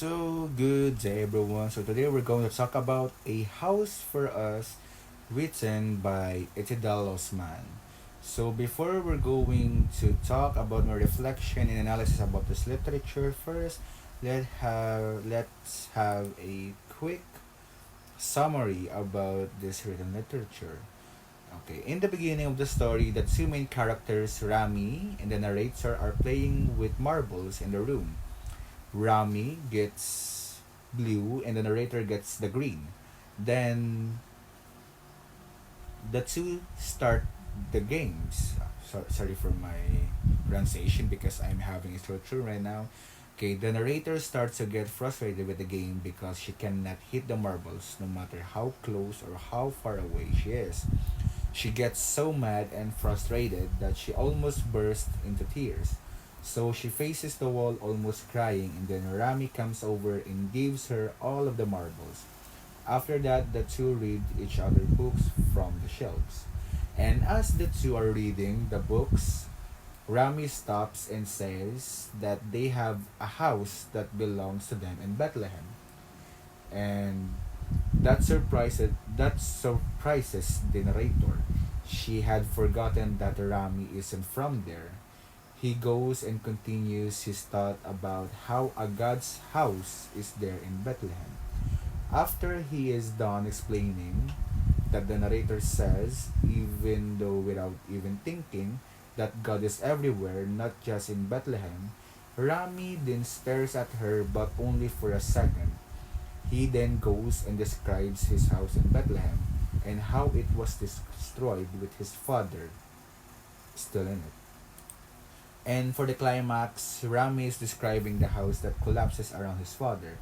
So, good day everyone. So, today we're going to talk about A House for Us written by Itidal Osman. So, before we're going to talk about my reflection and analysis about this literature, first, let's have a quick summary about this written literature. Okay, in the beginning of the story, the two main characters, Rami and the narrator, are playing with marbles in the room. Rami gets blue and the narrator gets the green. Then the two start the games. Sorry for my pronunciation because I'm having a throat through right now. Okay, the narrator starts to get frustrated with the game because she cannot hit the marbles no matter how close or how far away she is. She gets so mad and frustrated that she almost bursts into tears. So she faces the wall almost crying, and then Rami comes over and gives her all of the marbles. After that, the two read each other books from the shelves. And as the two are reading the books, Rami stops and says that they have a house that belongs to them in Bethlehem. And that surprises the narrator. She had forgotten that Rami isn't from there. He goes and continues his thought about how a God's house is there in Bethlehem. After he is done explaining that, the narrator says, even though without even thinking, that God is everywhere, not just in Bethlehem, Rami then stares at her but only for a second. He then goes and describes his house in Bethlehem and how it was destroyed with his father still in it. And for the climax, Rami is describing the house that collapses around his father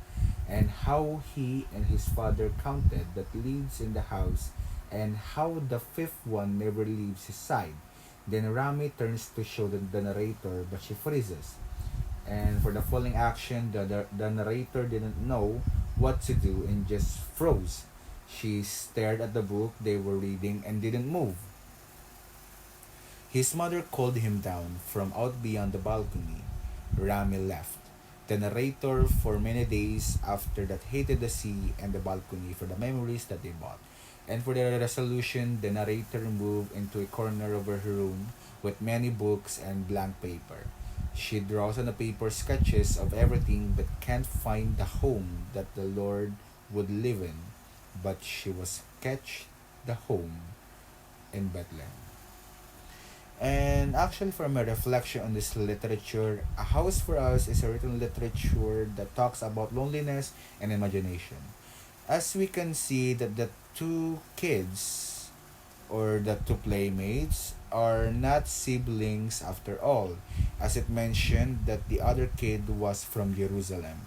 and how he and his father counted that leaves in the house and how the fifth one never leaves his side. Then Rami turns to show the narrator, but she freezes. And for the falling action, the narrator didn't know what to do and just froze. She stared at the book they were reading and didn't move. His mother called him down from out beyond the balcony. Rami left. The narrator, for many days after that, hated the sea and the balcony for the memories that they brought. And for the resolution, the narrator moved into a corner of her room with many books and blank paper. She draws on the paper sketches of everything but can't find the home that the Lord would live in. But she was sketched the home in Bethlehem. And actually, for my reflection on this literature, A House for Us is a written literature that talks about loneliness and imagination. As we can see that the two kids or the two playmates are not siblings after all, as it mentioned that the other kid was from Jerusalem.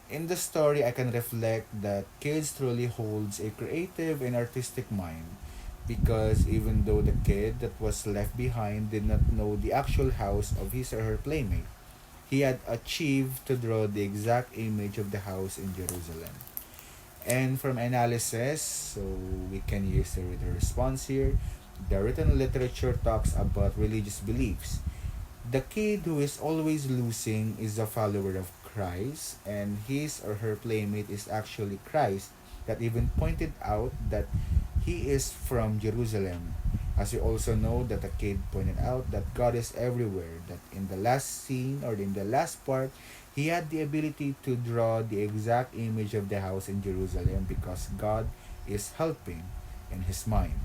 In the story, I can reflect that kids truly holds a creative and artistic mind because even though the kid that was left behind did not know the actual house of his or her playmate, he had achieved to draw the exact image of the house in Jerusalem. And from analysis, so we can use the written response here. The written literature talks about religious beliefs. The kid who is always losing is a follower of Christ, and his or her playmate is actually Christ, that even pointed out that he is from Jerusalem. As we also know that the kid pointed out that God is everywhere, that in the last scene or in the last part, he had the ability to draw the exact image of the house in Jerusalem because God is helping in his mind.